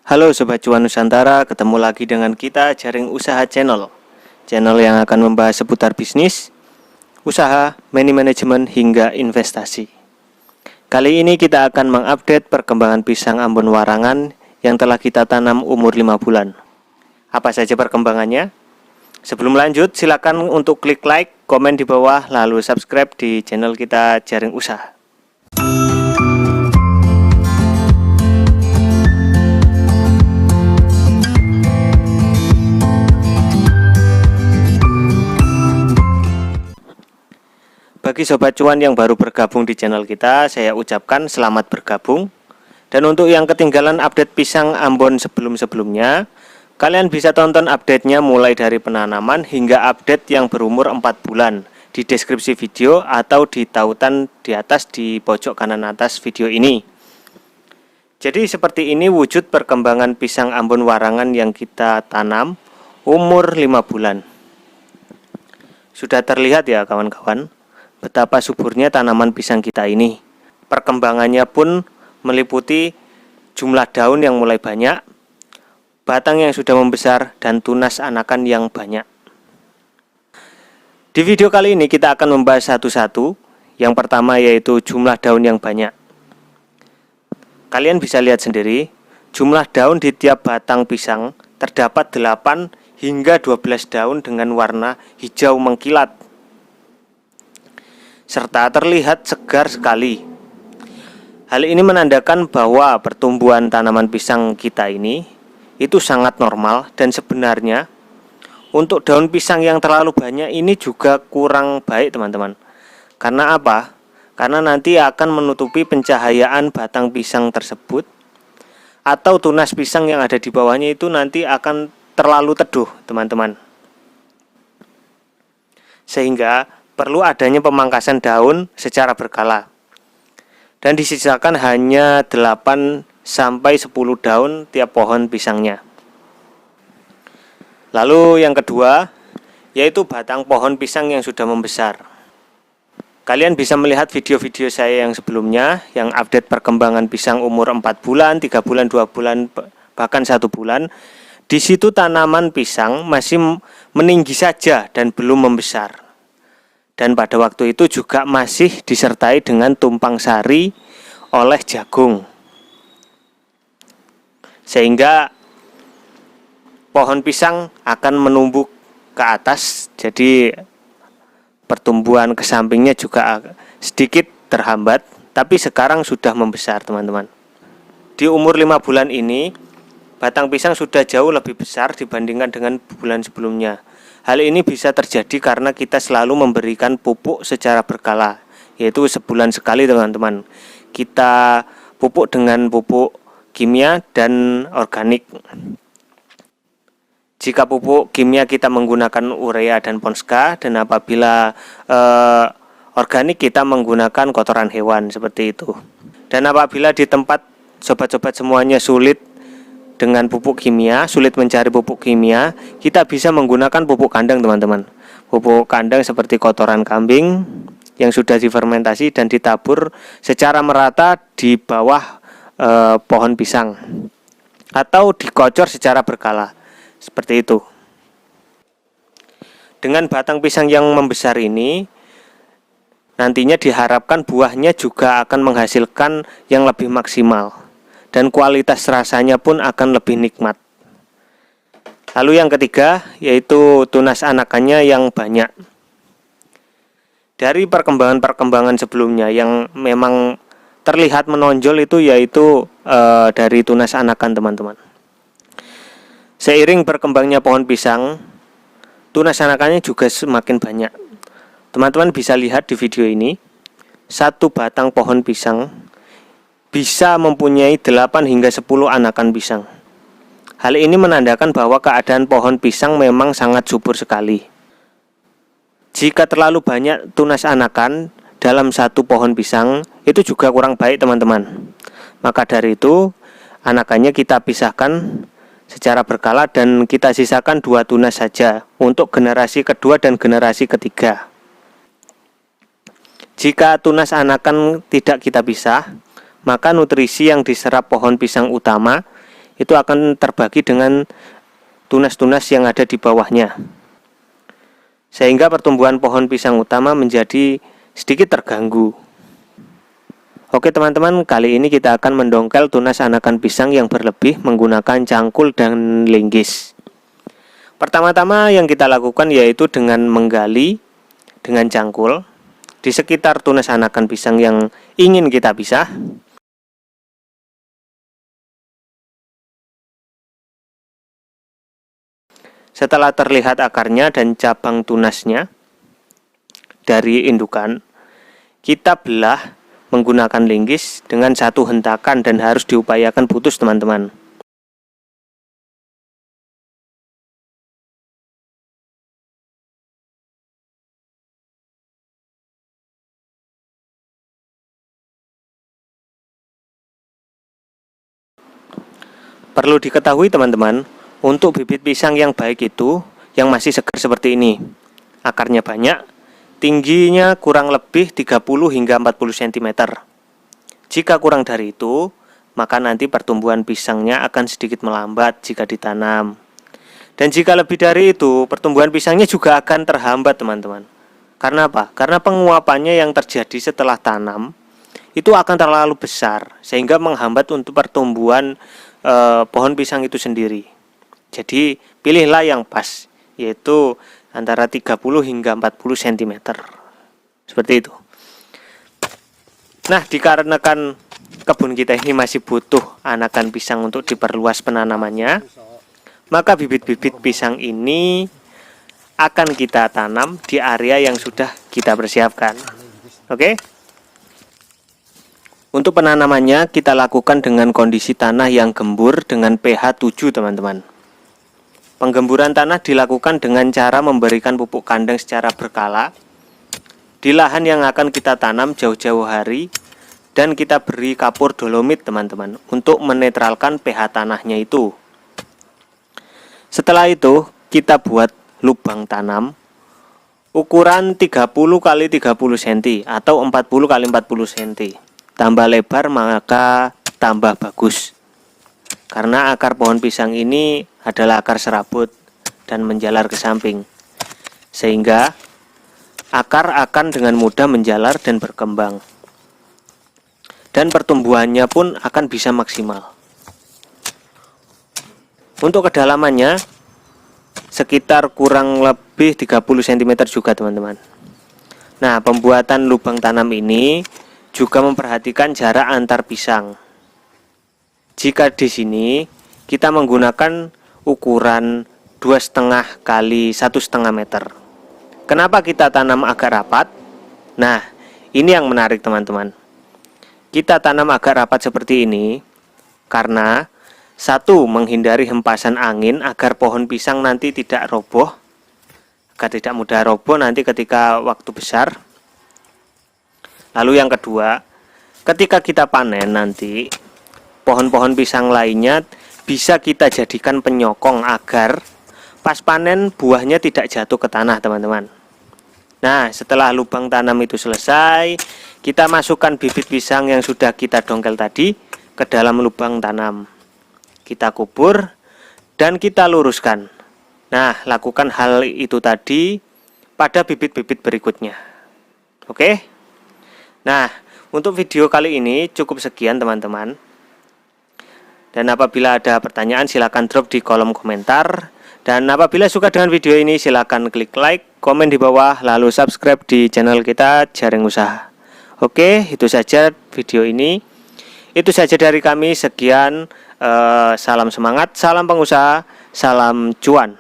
Halo Sobat Cuan Nusantara, ketemu lagi dengan kita Jaring Usaha Channel. Channel yang akan membahas seputar bisnis, usaha, money management, hingga investasi. Kali ini kita akan mengupdate perkembangan pisang Ambon Warangan yang telah kita tanam umur 5 bulan. Apa saja perkembangannya? Sebelum lanjut, silakan untuk klik like, komen di bawah, lalu subscribe di channel kita Jaring Usaha. Bagi Sobat Cuan yang baru bergabung di channel kita, saya ucapkan selamat bergabung. Dan untuk yang ketinggalan update pisang Ambon sebelum-sebelumnya, kalian bisa tonton update-nya mulai dari penanaman hingga update yang berumur 4 bulan di deskripsi video atau di tautan di atas di pojok kanan atas video ini. Jadi seperti ini wujud perkembangan pisang Ambon Warangan yang kita tanam umur 5 bulan. Sudah terlihat ya kawan-kawan, betapa suburnya tanaman pisang kita ini. Perkembangannya pun meliputi jumlah daun yang mulai banyak, batang yang sudah membesar, dan tunas anakan yang banyak. Di video kali ini kita akan membahas satu-satu. Yang pertama yaitu jumlah daun yang banyak. Kalian bisa lihat sendiri, jumlah daun di tiap batang pisang terdapat 8 hingga 12 daun dengan warna hijau mengkilat, serta terlihat segar sekali. Hal ini menandakan bahwa pertumbuhan tanaman pisang kita ini itu sangat normal, dan sebenarnya untuk daun pisang yang terlalu banyak ini juga kurang baik teman-teman. Karena apa? Karena nanti akan menutupi pencahayaan batang pisang tersebut, atau tunas pisang yang ada di bawahnya itu nanti akan terlalu teduh teman-teman. Sehingga perlu adanya pemangkasan daun secara berkala, dan disisakan hanya 8 sampai 10 daun tiap pohon pisangnya. Lalu yang kedua yaitu batang pohon pisang yang sudah membesar. Kalian bisa melihat video-video saya yang sebelumnya yang update perkembangan pisang umur 4 bulan, 3 bulan, 2 bulan, bahkan 1 bulan. Di situ tanaman pisang masih meninggi saja dan belum membesar. Dan pada waktu itu juga masih disertai dengan tumpang sari oleh jagung. Sehingga pohon pisang akan menumbuk ke atas, jadi pertumbuhan ke sampingnya juga sedikit terhambat. Tapi sekarang sudah membesar teman-teman. Di umur 5 bulan ini, batang pisang sudah jauh lebih besar dibandingkan dengan bulan sebelumnya. Hal ini bisa terjadi karena kita selalu memberikan pupuk secara berkala, yaitu sebulan sekali teman-teman. Kita pupuk dengan pupuk kimia dan organik. Jika pupuk kimia kita menggunakan urea dan ponska, dan apabila organik kita menggunakan kotoran hewan seperti itu. Dan apabila di tempat sobat-sobat semuanya sulit dengan pupuk kimia, sulit mencari pupuk kimia, kita bisa menggunakan pupuk kandang teman-teman. Pupuk kandang seperti kotoran kambing yang sudah difermentasi dan ditabur secara merata di bawah pohon pisang, atau dikocor secara berkala seperti itu. Dengan batang pisang yang membesar ini, nantinya diharapkan buahnya juga akan menghasilkan yang lebih maksimal, dan kualitas rasanya pun akan lebih nikmat. Lalu yang ketiga yaitu tunas anakannya yang banyak. Dari perkembangan-perkembangan sebelumnya yang memang terlihat menonjol itu yaitu dari tunas anakan teman-teman. Seiring berkembangnya pohon pisang, tunas anakannya juga semakin banyak. Teman-teman bisa lihat di video ini, satu batang pohon pisang bisa mempunyai 8 hingga 10 anakan pisang. Hal ini menandakan bahwa keadaan pohon pisang memang sangat subur sekali. Jika terlalu banyak tunas anakan dalam satu pohon pisang, itu juga kurang baik teman-teman. Maka dari itu, anakannya kita pisahkan secara berkala dan kita sisakan 2 tunas saja untuk generasi kedua dan generasi ketiga. Jika tunas anakan tidak kita pisah, maka nutrisi yang diserap pohon pisang utama itu akan terbagi dengan tunas-tunas yang ada di bawahnya, sehingga pertumbuhan pohon pisang utama menjadi sedikit terganggu. Oke teman-teman, kali ini kita akan mendongkel tunas anakan pisang yang berlebih menggunakan cangkul dan linggis. Pertama-tama yang kita lakukan yaitu dengan menggali dengan cangkul di sekitar tunas anakan pisang yang ingin kita pisah. Setelah terlihat akarnya dan cabang tunasnya dari indukan, kita belah menggunakan linggis dengan satu hentakan dan harus diupayakan putus teman-teman. Perlu diketahui teman-teman, untuk bibit pisang yang baik itu yang masih segar seperti ini. Akarnya banyak, tingginya kurang lebih 30 hingga 40 cm. Jika kurang dari itu, maka nanti pertumbuhan pisangnya akan sedikit melambat jika ditanam. Dan jika lebih dari itu, pertumbuhan pisangnya juga akan terhambat teman-teman. Karena apa? Karena penguapannya yang terjadi setelah tanam itu akan terlalu besar, sehingga menghambat untuk pertumbuhan pohon pisang itu sendiri. Jadi pilihlah yang pas, yaitu antara 30 hingga 40 cm. Seperti itu. Nah, dikarenakan kebun kita ini masih butuh anakan pisang untuk diperluas penanamannya, maka bibit-bibit pisang ini akan kita tanam di area yang sudah kita persiapkan. Oke? Untuk penanamannya kita lakukan dengan kondisi tanah yang gembur dengan pH 7 teman-teman. Penggemburan tanah dilakukan dengan cara memberikan pupuk kandang secara berkala di lahan yang akan kita tanam jauh-jauh hari, dan kita beri kapur dolomit teman-teman untuk menetralkan pH tanahnya itu. Setelah itu kita buat lubang tanam ukuran 30 x 30 cm atau 40 x 40 cm. Tambah lebar maka tambah bagus, karena akar pohon pisang ini adalah akar serabut dan menjalar ke samping, sehingga akar akan dengan mudah menjalar dan berkembang, dan pertumbuhannya pun akan bisa maksimal. Untuk kedalamannya sekitar kurang lebih 30 cm juga teman-teman. Nah, pembuatan lubang tanam ini juga memperhatikan jarak antar pisang. Jika di sini kita menggunakan ukuran 2,5 kali 1,5 meter. Kenapa kita tanam agak rapat? Nah, ini yang menarik teman-teman. Kita tanam agak rapat seperti ini karena satu, menghindari hempasan angin agar pohon pisang nanti tidak roboh, agar tidak mudah roboh nanti ketika waktu besar. Lalu yang kedua, ketika kita panen nanti, pohon-pohon pisang lainnya bisa kita jadikan penyokong agar pas panen buahnya tidak jatuh ke tanah teman-teman. Nah, setelah lubang tanam itu selesai, kita masukkan bibit pisang yang sudah kita dongkel tadi ke dalam lubang tanam. Kita kubur dan kita luruskan. Nah, lakukan hal itu tadi pada bibit-bibit berikutnya. Oke? Nah, untuk video kali ini cukup sekian teman-teman. Dan apabila ada pertanyaan silakan drop di kolom komentar. Dan apabila suka dengan video ini silakan klik like, komen di bawah, lalu subscribe di channel kita Jaring Usaha. Oke, itu saja video ini. Itu saja dari kami. Sekian, salam semangat, salam pengusaha, salam cuan.